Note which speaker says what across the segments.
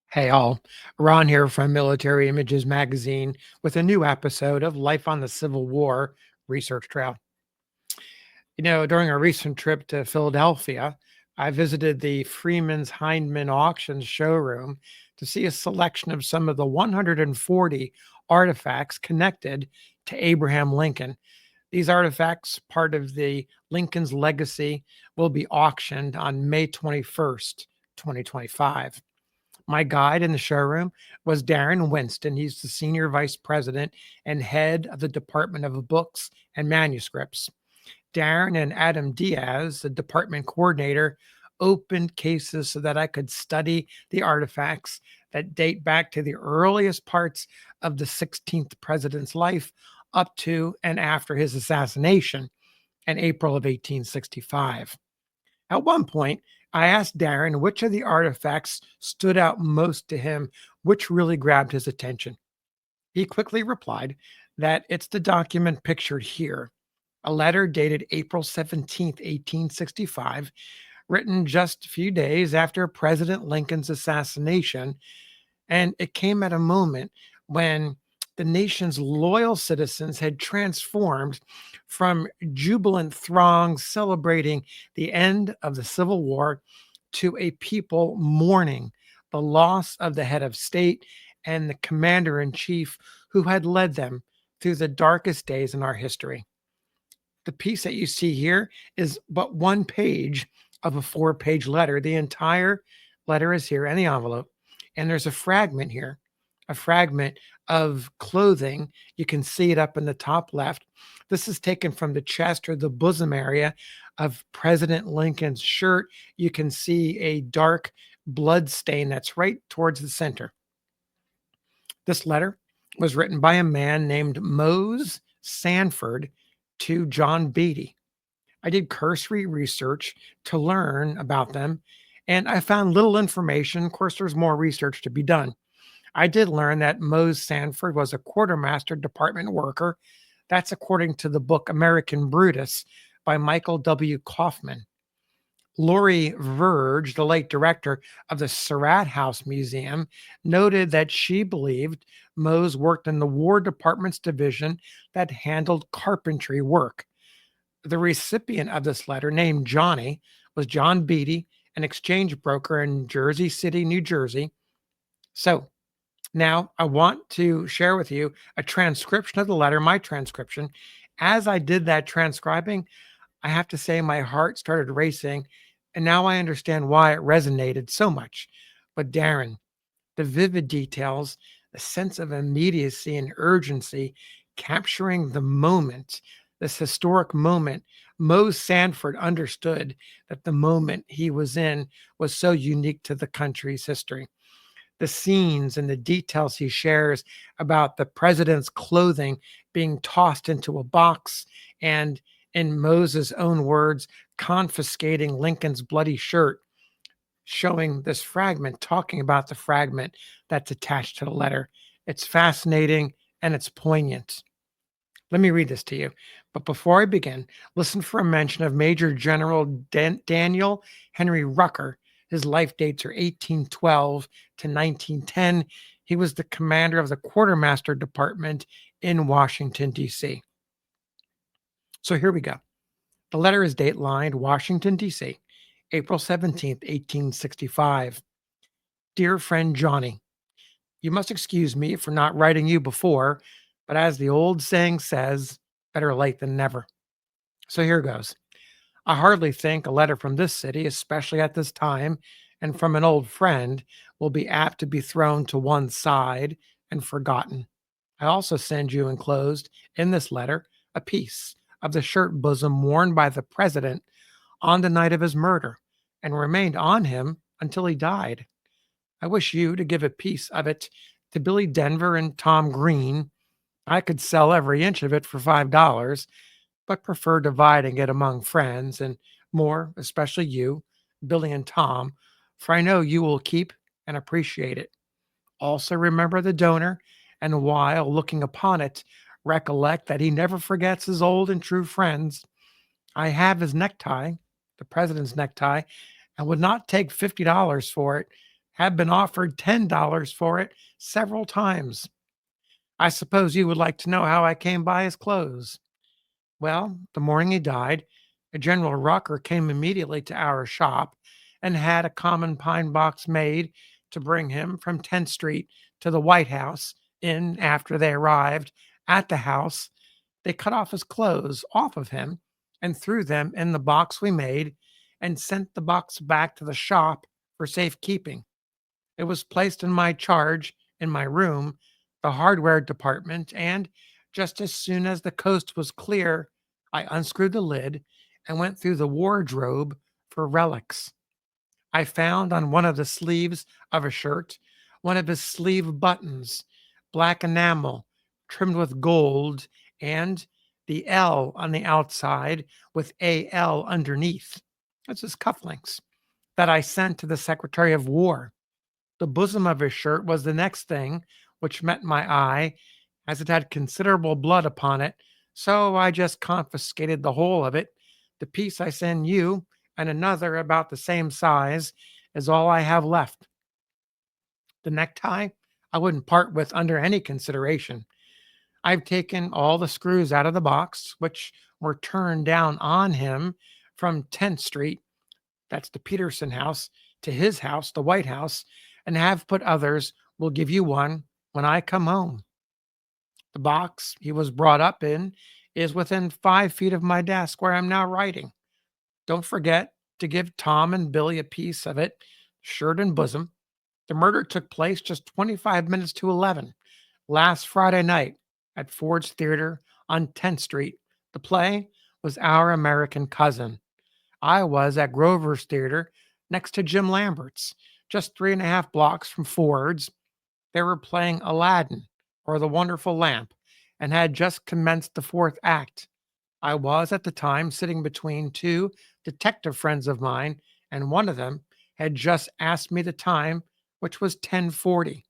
Speaker 1: Hey all, Ron here from Military Images Magazine with a new episode of Life on the Civil War Research Trail. During a recent trip to Philadelphia, I visited the Freeman's Hindman auction showroom to see a selection of some of the 140 artifacts connected to Abraham Lincoln. These artifacts, part of the Lincoln's legacy, will be auctioned on May 21st, 2025. My guide in the showroom was Darren Winston. He's the senior vice president and head of the Department of Books and Manuscripts. Darren and Adam Diaz, the department coordinator, opened cases so that I could study the artifacts that date back to the earliest parts of the 16th president's life up to and after his assassination in April of 1865. At one point, I asked Darren which of the artifacts stood out most to him, which really grabbed his attention. He quickly replied that it's the document pictured here, a letter dated April 17th, 1865, written just a few days after President Lincoln's assassination. And it came at a moment when the nation's loyal citizens had transformed from jubilant throngs celebrating the end of the Civil War to a people mourning the loss of the head of state and the commander in chief who had led them through the darkest days in our history. The piece that you see here is but one page of a four-page letter. The entire letter is here in the envelope, and there's a fragment here, a fragment of clothing. You can see it up in the top left. This is taken from the chest or the bosom area of President Lincoln's shirt. You can see a dark blood stain that's right towards the center. This letter was written by a man named Mose Sandford to John Beatty. I did cursory research to learn about them, and I found little information. Of course, there's more research to be done. I did learn that Mose Sandford was a quartermaster department worker. That's according to the book American Brutus by Michael W. Kaufman. Lori Verge, the late director of the Surratt House Museum, noted that she believed Mose worked in the War Department's division that handled carpentry work. The recipient of this letter, named Johnny, was John Beatty, an exchange broker in Jersey City, New Jersey. So now I want to share with you a transcription of the letter, my transcription. As I did that transcribing, I have to say my heart started racing, and now I understand why it resonated so much. But Darren, the vivid details, the sense of immediacy and urgency, capturing the moment, this historic moment. Mose Sandford understood that the moment he was in was so unique to the country's history. The scenes and the details he shares about the president's clothing being tossed into a box and, in Moses' own words, confiscating Lincoln's bloody shirt, showing this fragment, talking about the fragment that's attached to the letter. It's fascinating and it's poignant. Let me read this to you. But before I begin, listen for a mention of Major General Daniel Henry Rucker. His life dates are 1812 to 1910. He was the commander of the quartermaster department in Washington, D.C. So here we go. The letter is date lined Washington, D.C., April 17th, 1865. Dear friend Johnny, you must excuse me for not writing you before, but as the old saying says, better late than never. So here goes. I hardly think a letter from this city, especially at this time, and from an old friend, will be apt to be thrown to one side and forgotten. I also send you enclosed in this letter a piece of the shirt bosom worn by the president on the night of his murder and remained on him until he died. I wish you to give a piece of it to Billy Denver and Tom Green. I could sell every inch of it for $5, but prefer dividing it among friends and more, especially you, Billy and Tom, for I know you will keep and appreciate it. Also remember the donor, and while looking upon it, recollect that he never forgets his old and true friends. I have his necktie, the president's necktie, and would not take $50 for it Have been offered $10 for it several times. I suppose you would like to know how I came by his clothes. Well, the morning he died, a General Rucker came immediately to our shop and had a common pine box made to bring him from 10th Street to the White House. In after they arrived at the house, they cut off his clothes off of him and threw them in the box we made and sent the box back to the shop for safekeeping. It was placed in my charge in my room, the hardware department, and just as soon as the coast was clear, I unscrewed the lid and went through the wardrobe for relics. I found on one of the sleeves of a shirt one of his sleeve buttons, black enamel, trimmed with gold, and the L on the outside with AL underneath. That's his cufflinks that I sent to the Secretary of War. The bosom of his shirt was the next thing which met my eye, as it had considerable blood upon it, so I just confiscated the whole of it. The piece I send you, and another about the same size, is all I have left. The necktie I wouldn't part with under any consideration. I've taken all the screws out of the box, which were turned down on him from 10th Street, that's the Peterson house, to his house, the White House, and have put others. Will give you one when I come home. The box he was brought up in is within 5 feet of my desk where I'm now writing. Don't forget to give Tom and Billy a piece of it, shirt and bosom. The murder took place just 25 minutes to 11 last Friday night at Ford's Theater on 10th Street. The play was Our American Cousin. I was at Grover's Theater next to Jim Lambert's, just 3.5 blocks from Ford's. They were playing Aladdin or The Wonderful Lamp and had just commenced the fourth act. I was at the time sitting between two detective friends of mine, and one of them had just asked me the time, which was 10:40.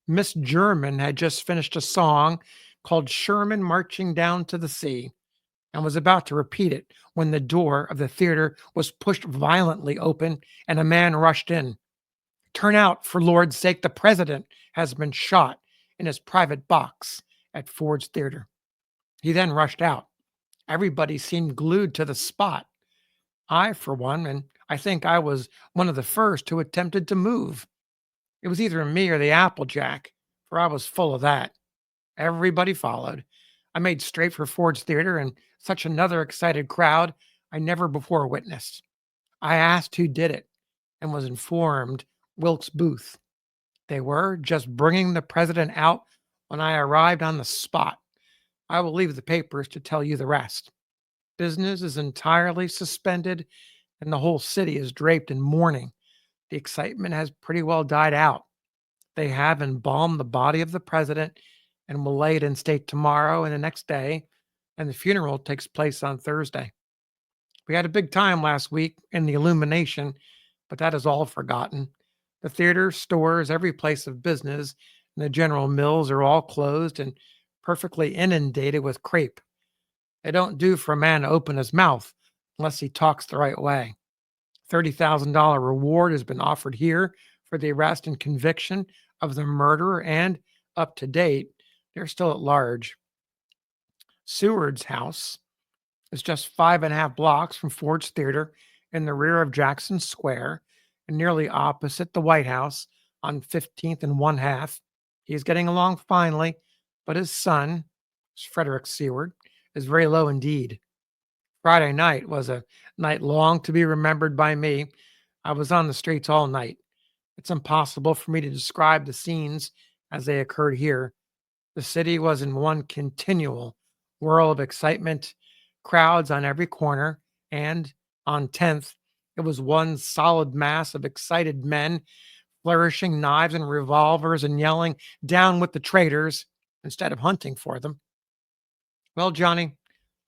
Speaker 1: Miss German had just finished a song called Sherman Marching Down to the Sea and was about to repeat it when the door of the theater was pushed violently open and a man rushed in. Turn out, for Lord's sake, the president has been shot in his private box at Ford's Theater. He then rushed out. Everybody seemed glued to the spot. I, for one, and I think I was one of the first who attempted to move. It was either me or the Applejack, for I was full of that. Everybody followed. I made straight for Ford's Theater and such another excited crowd I never before witnessed. I asked who did it and was informed Wilkes Booth. They were just bringing the president out when I arrived on the spot. I will leave the papers to tell you the rest. Business is entirely suspended and the whole city is draped in mourning. The excitement has pretty well died out. They have embalmed the body of the president and will lay it in state tomorrow and the next day, and the funeral takes place on Thursday. We had a big time last week in the illumination, but that is all forgotten. The theaters, stores, every place of business, and the general mills are all closed and perfectly inundated with crepe. They don't do for a man to open his mouth unless he talks the right way. $30,000 reward has been offered here for the arrest and conviction of the murderer, and up to date, they're still at large. Seward's house is just 5.5 blocks from Ford's Theater in the rear of Jackson Square and nearly opposite the White House on 15th and one half. He's getting along finely, but his son, Frederick Seward, is very low indeed. Friday night was a night long to be remembered by me. I was on the streets all night. It's impossible for me to describe the scenes as they occurred here. The city was in one continual whirl of excitement, crowds on every corner, and on 10th, it was one solid mass of excited men flourishing knives and revolvers and yelling, "Down with the traitors," instead of hunting for them. Well, Johnny,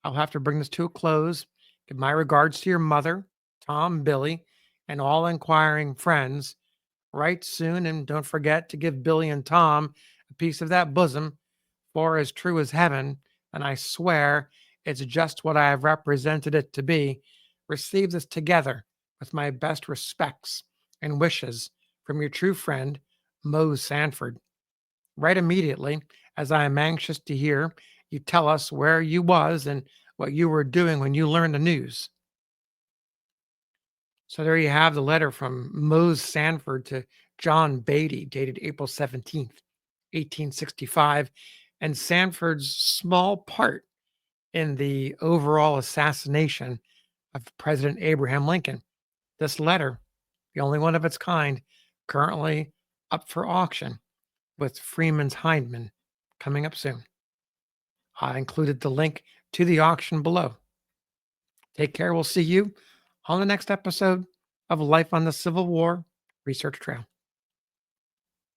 Speaker 1: I'll have to bring this to a close. Give my regards to your mother, Tom, Billy, and all inquiring friends. Write soon, and don't forget to give Billy and Tom a piece of that bosom, for as true as heaven, and I swear it's just what I have represented it to be. Receive this together with my best respects and wishes from your true friend, Mose Sandford. Write immediately, as I am anxious to hear you tell us where you was and what you were doing when you learned the news. So there you have the letter from Mose Sandford to John Beatty, dated April 17th, 1865, and Sanford's small part in the overall assassination of President Abraham Lincoln. This letter, the only one of its kind, currently up for auction with Freeman's Hindman coming up soon. I included the link to the auction below. Take care. We'll see you on the next episode of Life on the Civil War Research Trail.